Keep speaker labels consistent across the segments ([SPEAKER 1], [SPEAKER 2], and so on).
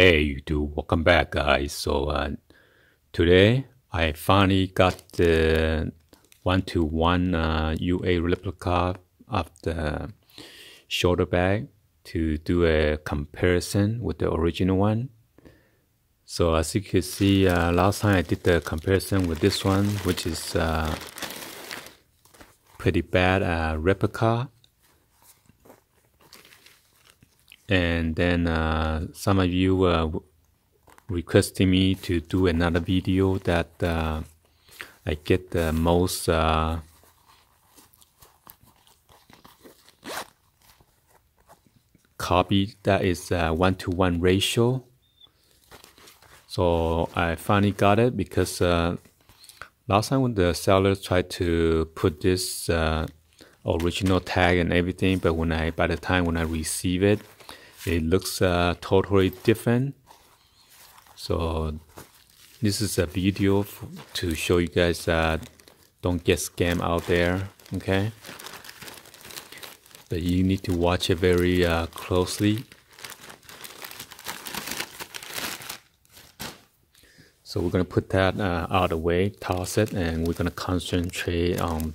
[SPEAKER 1] Hey YouTube, welcome back guys. Today I finally got the 1-to-1 UA replica of the shoulder bag to do a comparison with the original one. So as you can see, last time I did the comparison with this one, which is pretty bad replica. And then some of you requested me to do another video that I get the most copy, that is 1-to-1 ratio. So I finally got it because last time when the seller tried to put this original tag and everything, but by the time when I receive it, it looks totally different. So this is a video to show you guys don't get scammed out there, okay? But you need to watch it very closely. So we're gonna put that out of the way, toss it, and we're gonna concentrate on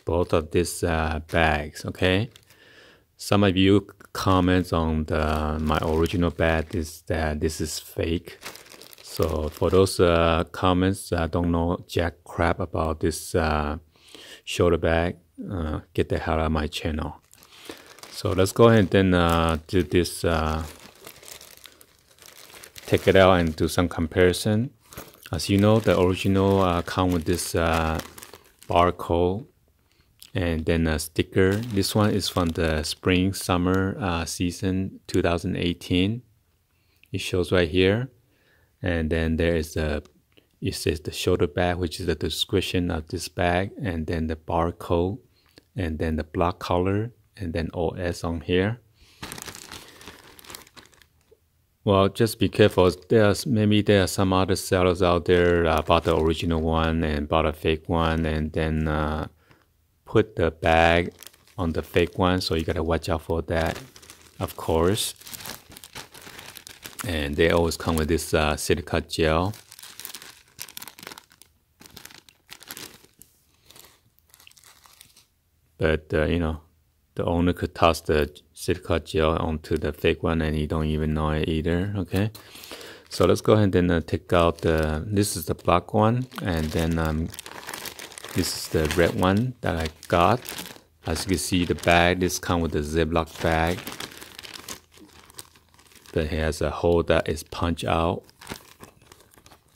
[SPEAKER 1] both of these bags, okay? Some of you comments on my original bag is that this is fake. So for those comments that don't know jack crap about this shoulder bag, get the hell out of my channel. So let's go ahead and then do this, take it out and do some comparison. As you know, the original come with this barcode and then a sticker. This one is from the spring summer season 2018. It shows right here, and then there is it says the shoulder bag, which is the description of this bag, and then the barcode, and then the block color, and then OS on here. Well, just be careful. Maybe there are some other sellers out there bought the original one and bought a fake one, and then put the bag on the fake one, so you gotta watch out for that, of course. And they always come with this silica gel. But you know, the owner could toss the silica gel onto the fake one and you don't even know it either, okay? So let's go ahead and take out this is the black one, and then this is the red one that I got. As you can see, the bag, this comes with a Ziploc bag. But it has a hole that is punched out.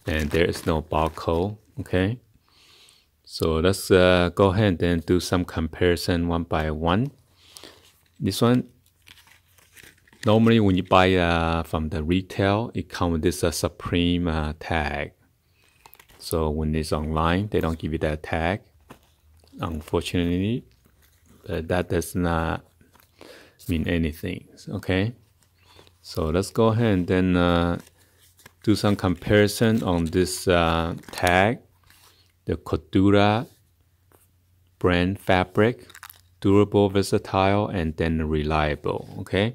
[SPEAKER 1] And there is no barcode, okay? So let's go ahead and do some comparison one by one. This one, normally when you buy from the retail, it comes with this Supreme tag. So when it's online, they don't give you that tag, unfortunately. But that does not mean anything, okay? So let's go ahead and then do some comparison on this tag. The Cordura brand fabric, durable, versatile, and then reliable, okay?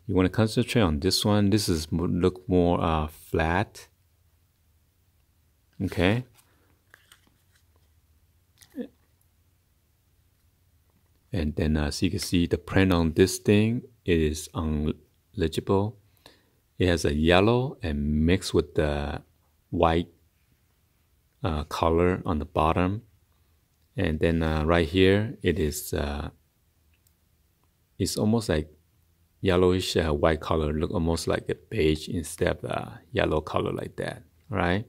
[SPEAKER 1] You want to concentrate on this one. This is look more flat. Okay. And then as you can see, the print on this thing is unlegible. It has a yellow and mixed with the white color on the bottom. And then right here, it is it's almost like yellowish white color, look almost like a beige instead of yellow color like that, right?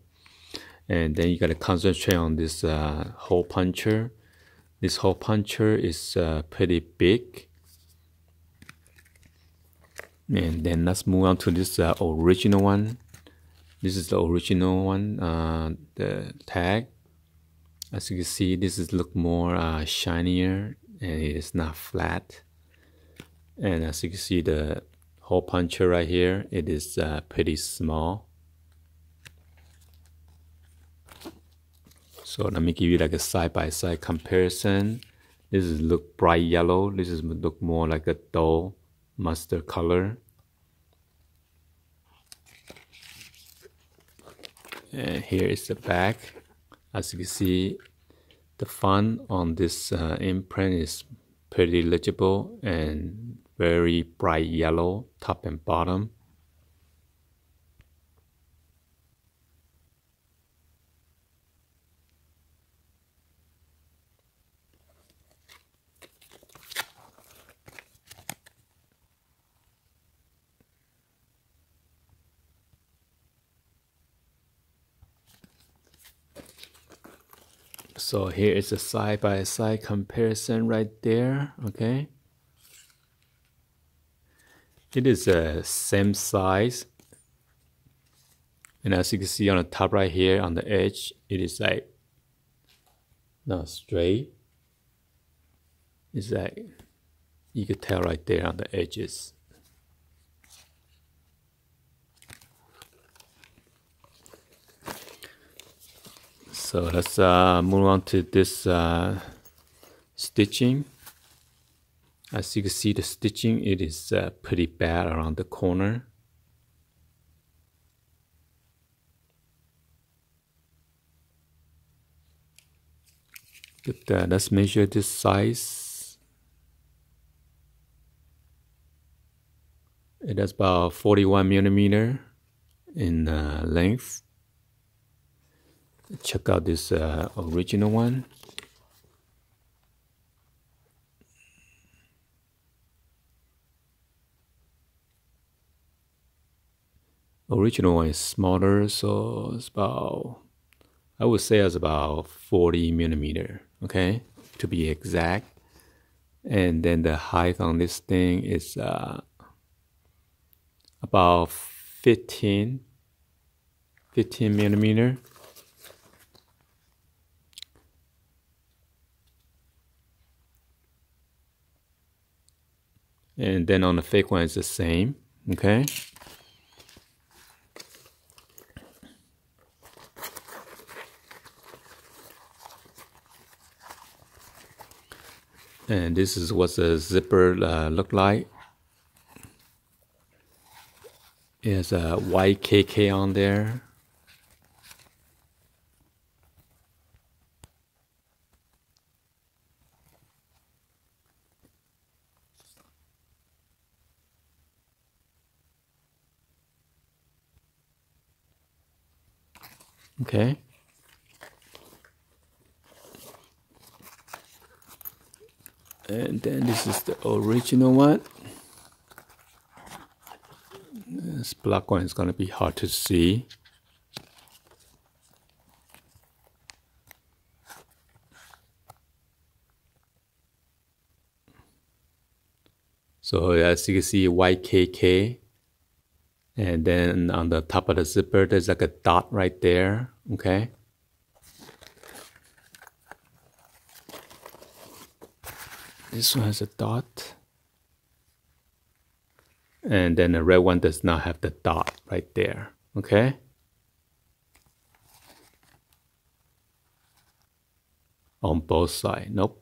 [SPEAKER 1] And then you gotta concentrate on this hole puncher. This hole puncher is pretty big. And then let's move on to this original one. This is the original one, the tag. As you can see, this is look more shinier, and it is not flat. And as you can see, the hole puncher right here, it is pretty small. So let me give you like a side-by-side comparison. This is look bright yellow. This is look more like a dull mustard color. And here is the back. As you can see, the font on this imprint is pretty legible and very bright yellow, top and bottom. So here is a side-by-side comparison right there, okay? It is the same size. And as you can see on the top right here on the edge, it is like not straight. It's like, you could tell right there on the edges. So let's move on to this stitching. As you can see, the stitching, it is pretty bad around the corner. But let's measure this size. It is about 41 millimeter in length. Check out this original one. Original one is smaller, so it's about, I would say it's about 40 millimeter, okay, to be exact. And then the height on this thing is about 15 millimeter. And then on the fake one, it's the same, okay? And this is what the zipper look like. It has a white KK on there. Okay. And then this is the original one. This black one is going to be hard to see. So as you can see, white KK. And then on the top of the zipper, there's like a dot right there, okay? This one has a dot. And then the red one does not have the dot right there, okay? On both sides, nope.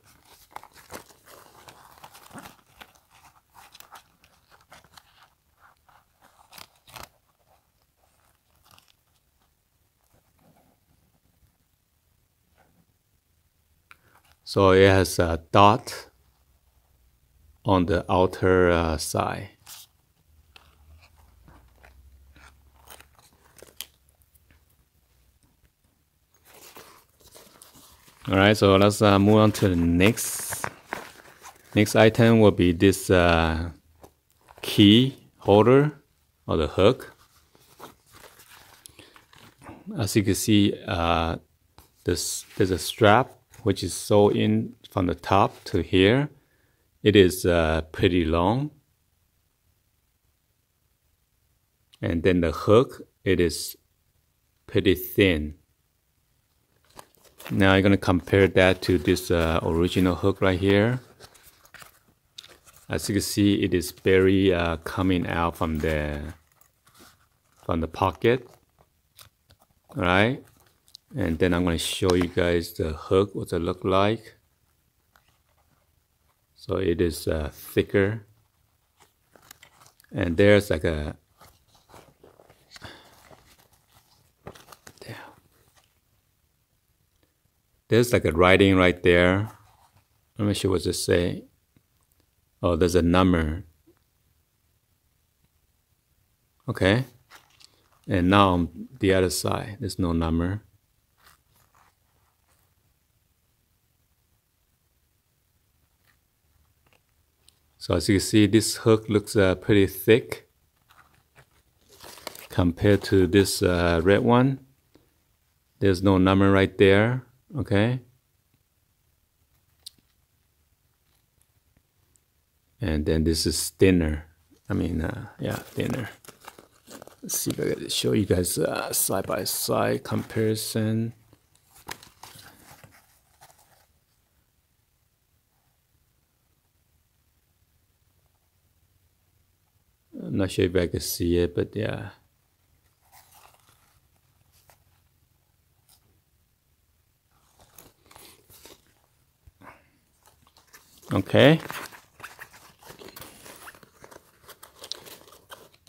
[SPEAKER 1] So it has a dot on the outer side. All right, so let's move on to the next. Next item will be this key holder or the hook. As you can see, there's a strap which is sewed in from the top to here. It is pretty long. And then the hook, it is pretty thin. Now I'm going to compare that to this original hook right here. As you can see, it is very coming out from the pocket. All right. And then I'm going to show you guys the hook, what it look like. So it is thicker. And there's like a, there's like a writing right there. Let me show what it say. Oh, there's a number. Okay. And now on the other side, there's no number. So as you can see, this hook looks pretty thick compared to this red one. There's no number right there, okay? And then this is thinner. Yeah, thinner. Let's see if I can show you guys side-by-side comparison. I'm not sure if I can see it, but yeah. Okay.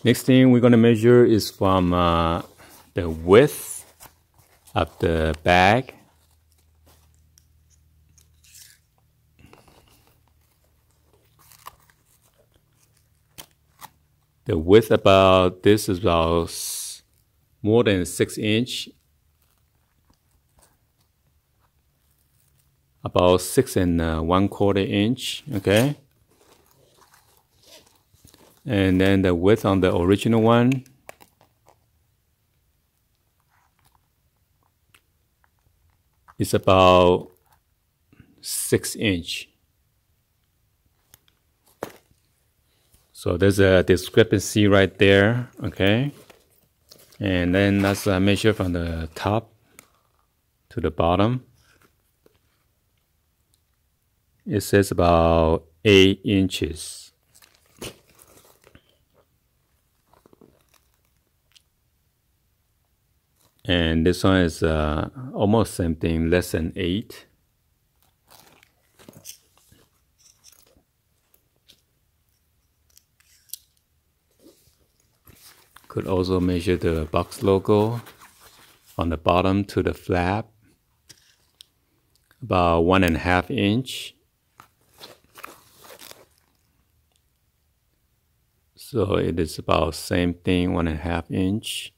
[SPEAKER 1] Next thing we're going to measure is from the width of the bag. The width about this is about more than 6 inch. About 6 1/4 inch, okay? And then the width on the original one is about 6 inch. So there's a discrepancy right there, okay? And then let's measure from the top to the bottom. It says about 8 inches. And this one is almost same thing, less than 8. Could also measure the box logo on the bottom to the flap. About 1.5 inch. So it is about same thing, 1.5 inch.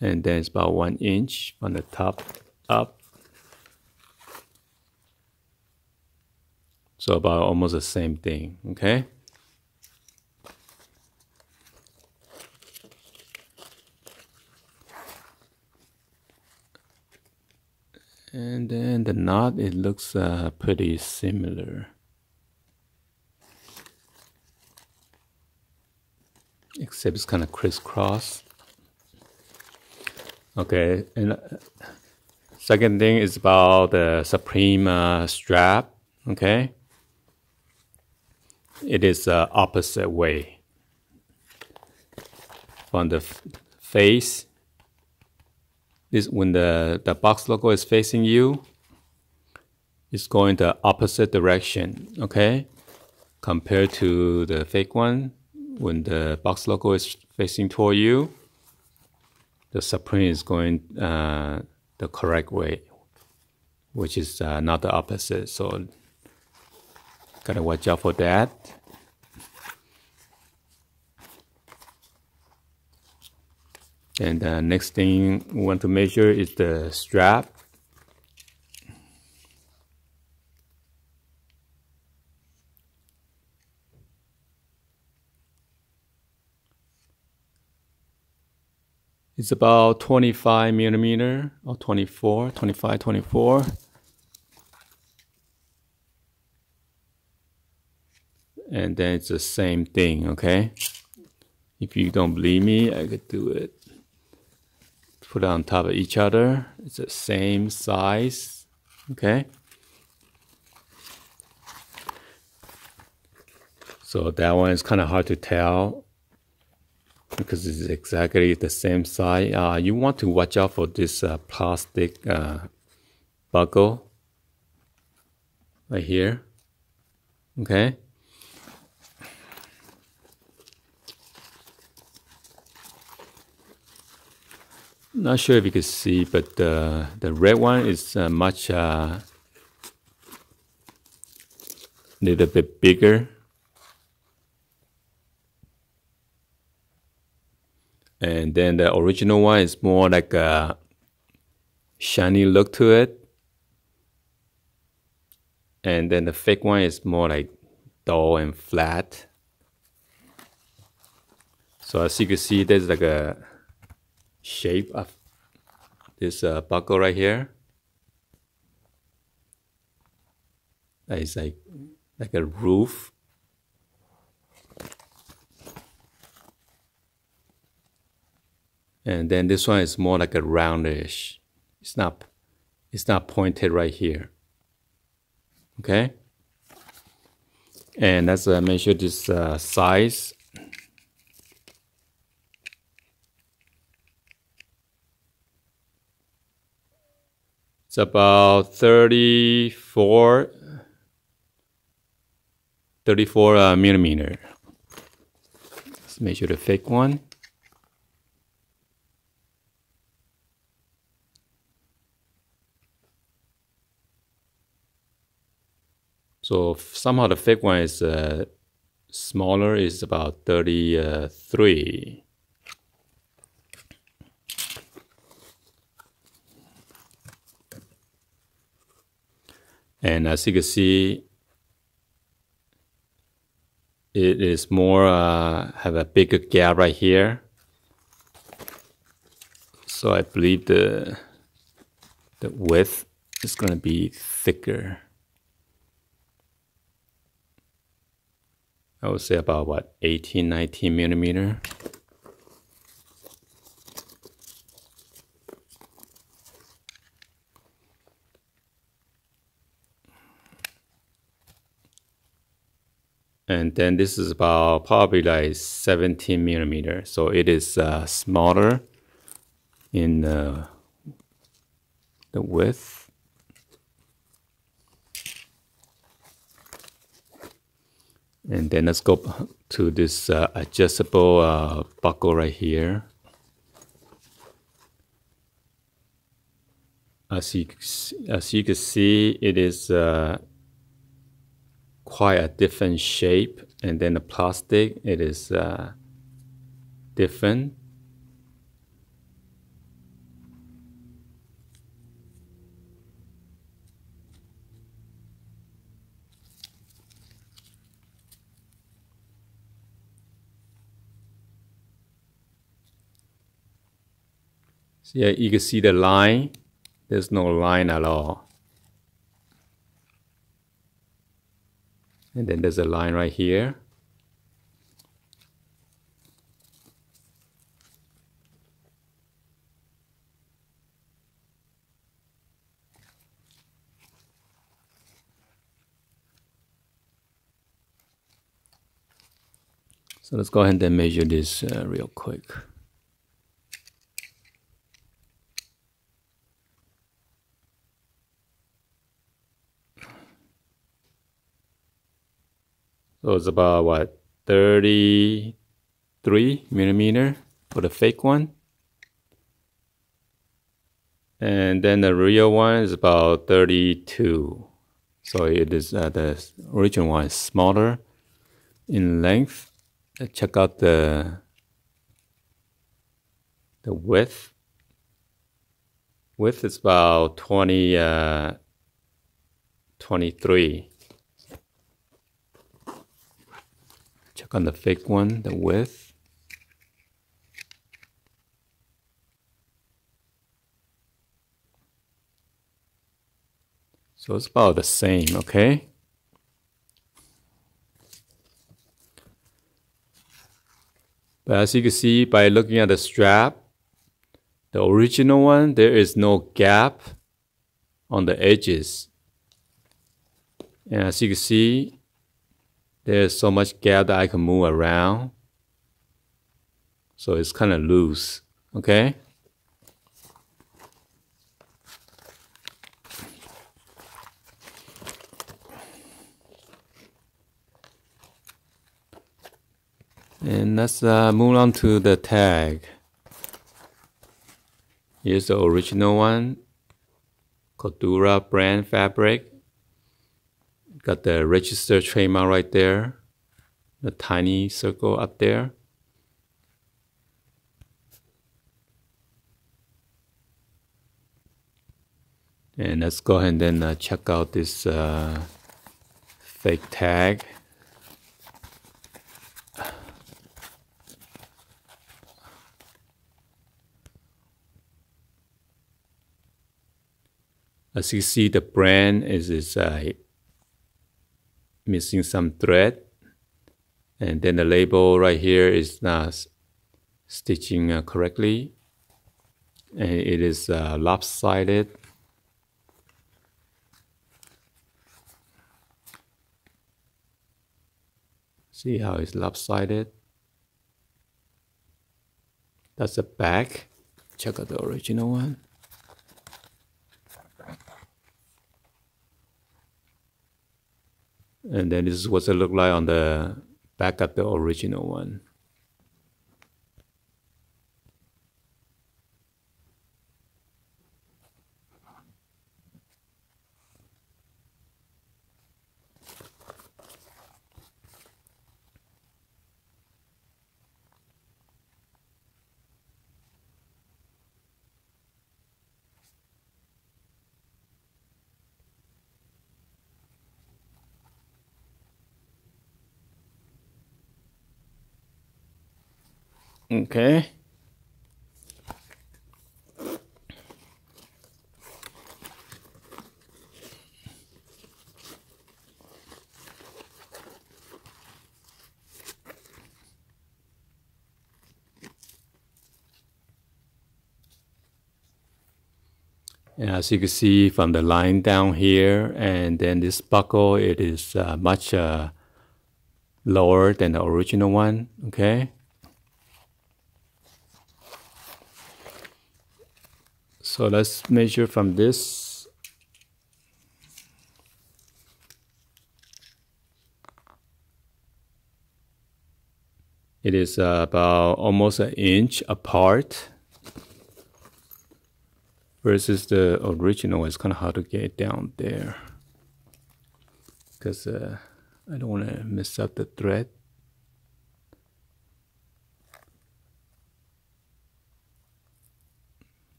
[SPEAKER 1] And then it's about 1 inch from the top up. So about almost the same thing, okay? And then the knot, it looks pretty similar. Except it's kind of crisscross. Okay, and second thing is about the Supreme strap, okay? It is opposite way. From the face, this when the box logo is facing you, it's going the opposite direction, okay? Compared to the fake one, when the box logo is facing toward you, the Supreme is going the correct way, which is not the opposite. So gotta watch out for that. And the next thing we want to measure is the strap. It's about 25 millimeter or 24. And then it's the same thing, okay? If you don't believe me, I could do it. Put it on top of each other. It's the same size, okay? So that one is kind of hard to tell because it's exactly the same size. You want to watch out for this plastic buckle right here, okay? Not sure if you can see, but the red one is much little bit bigger. And then the original one is more like a shiny look to it. And then the fake one is more like dull and flat. So as you can see, there's like a shape of this buckle right here. That is like a roof. And then this one is more like a roundish. It's not pointed right here. Okay. And let's measure this size. It's about 34 millimeter. Let's measure the fake one. So somehow the fake one is smaller, is about 33. And as you can see, it is more have a bigger gap right here. So I believe the width is going to be thicker. I would say about what, 18, 19 millimeter. And then this is about probably like 17 millimeter. So it is smaller in the width. And then let's go to this adjustable buckle right here. As you can see, it is quite a different shape, and then the plastic, it is different. So yeah, you can see the line. There's no line at all. And then there's a line right here. So let's go ahead and measure this real quick. So it's about what, 33 millimeter for the fake one. And then the real one is about 32. So it is the original one is smaller in length. Check out the width. Width is about 23. Check on the fake one, the width. So it's about the same, okay? But as you can see by looking at the strap, the original one, there is no gap on the edges. And as you can see, there's so much gap that I can move around. So it's kind of loose, okay? And let's move on to the tag. Here's the original one, Cordura brand fabric. Got the registered trademark right there, the tiny circle up there. And let's go ahead and then check out this fake tag. As you see, the brand is missing some thread, and then the label right here is not stitching correctly, and it is lopsided. See how it's lopsided? That's the back. Check out the original one. And then this is what it look like on the back of the original one. Okay. And as you can see from the line down here, and then this buckle, it is much lower than the original one, okay? So let's measure from this. It is about almost an inch apart versus the original. It's kind of hard to get it down there because I don't want to mess up the thread.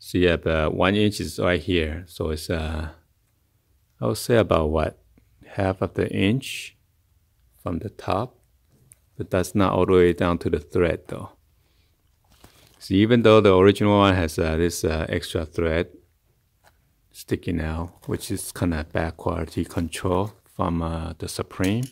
[SPEAKER 1] So yeah, about 1 inch is right here. So it's I would say about what, half of the inch from the top, but that's not all the way down to the thread though. So even though the original one has this extra thread sticking out, which is kind of bad quality control from the Supreme.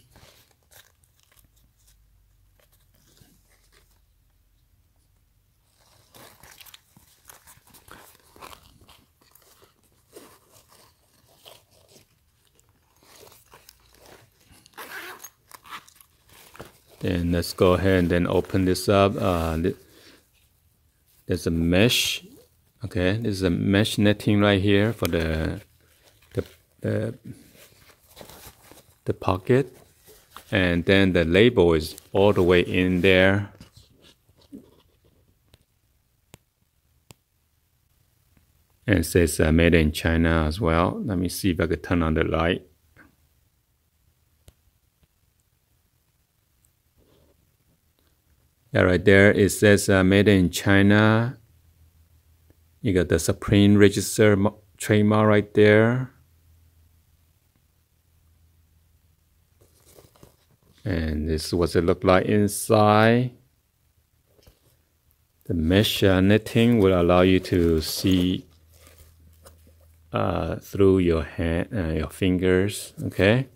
[SPEAKER 1] Then let's go ahead and then open this up. There's a mesh. Okay, there's a mesh netting right here for the pocket, and then the label is all the way in there. And it says made in China as well. Let me see if I can turn on the light. Yeah, right there it says made in China. You got the Supreme registered trademark right there. And this is what it look like inside. The mesh knitting will allow you to see through your hand, your fingers. Okay.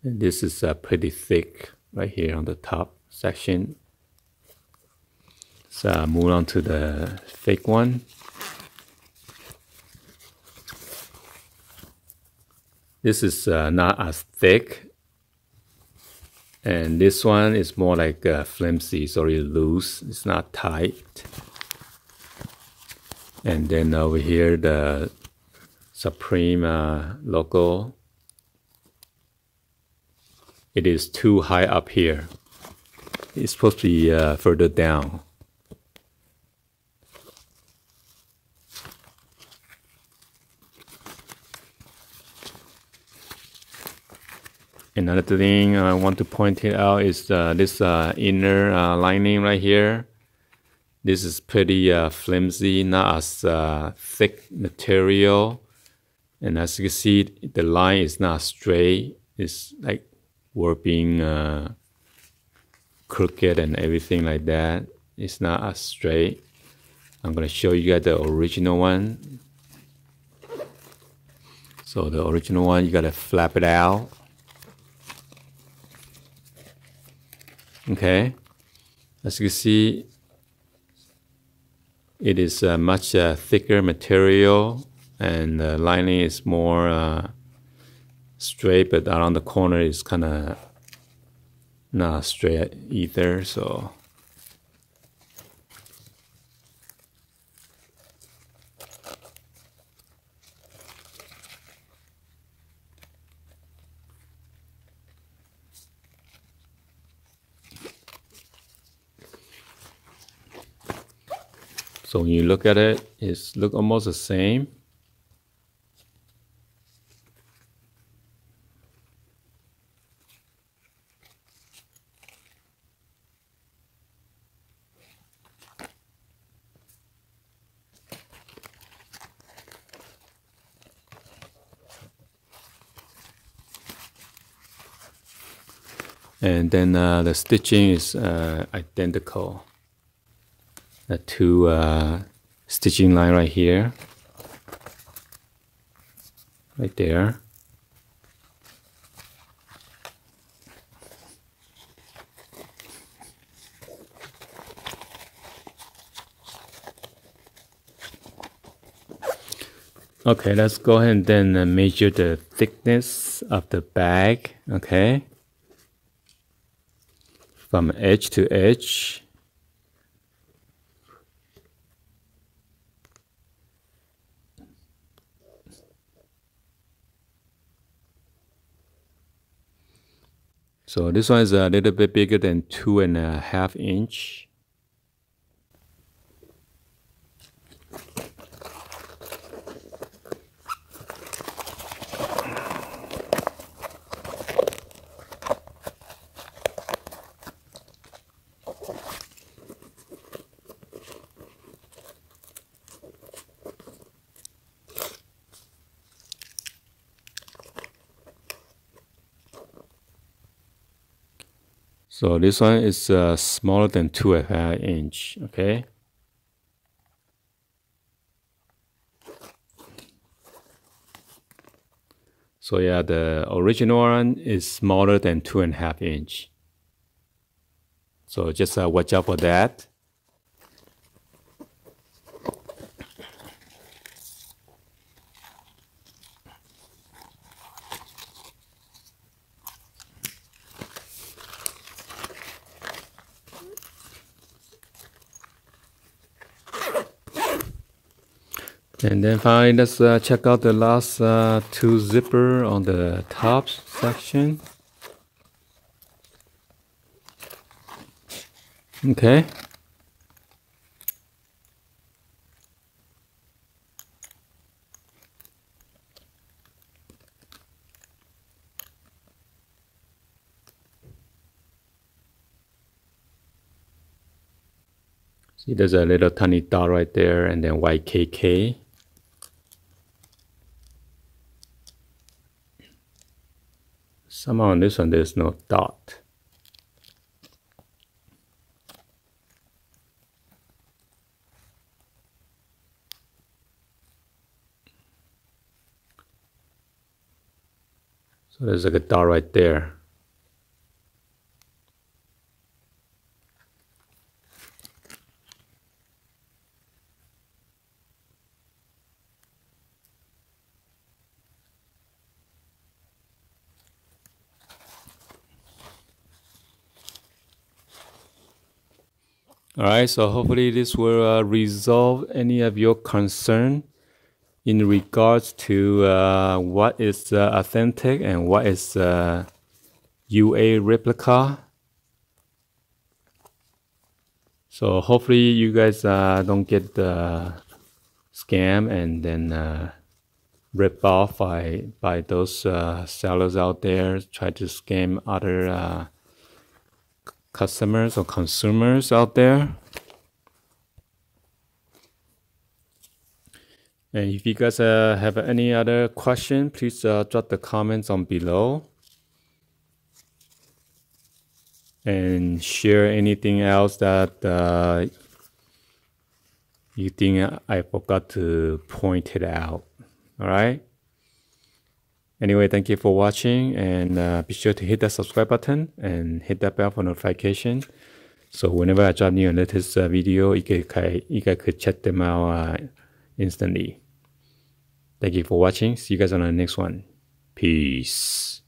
[SPEAKER 1] And this is pretty thick right here on the top section. So move on to the fake one. This is not as thick, and this one is more like flimsy, it's already loose, it's not tight. And then over here the Supreme logo it is too high up here. It's supposed to be further down. Another thing I want to point it out is this inner lining right here. This is pretty flimsy, not as thick material. And as you can see, the line is not straight. It's like warping, crooked and everything like that. It's not as straight. I'm going to show you guys the original one. So the original one, you got to flap it out. Okay, as you can see, it is a much thicker material, and the lining is more straight, but around the corner is kind of not straight either. So when you look at it, it's look almost the same. And then the stitching is identical. The two stitching line right here, right there. Okay, let's go ahead and then measure the thickness of the bag, okay? From edge to edge. So this one is a little bit bigger than 2.5 inch. So this one is smaller than 2.5 inch, okay? So yeah, the original one is smaller than 2.5 inch. So just watch out for that. And then finally, let's check out the last two zipper on the top section. Okay. See, there's a little tiny dot right there, and then YKK. Somehow on this one, there's no dot. So there's like a dot right there. All right, so hopefully this will resolve any of your concern in regards to what is authentic and what is UA replica. So hopefully you guys don't get the scam and then rip off by those sellers out there try to scam other customers or consumers out there. And if you guys have any other question, please drop the comments on below. And share anything else that you think I forgot to point it out. All right. Anyway, thank you for watching, and be sure to hit that subscribe button and hit that bell for notification. So whenever I drop new and latest video, you guys could check them out instantly. Thank you for watching. See you guys on the next one. Peace.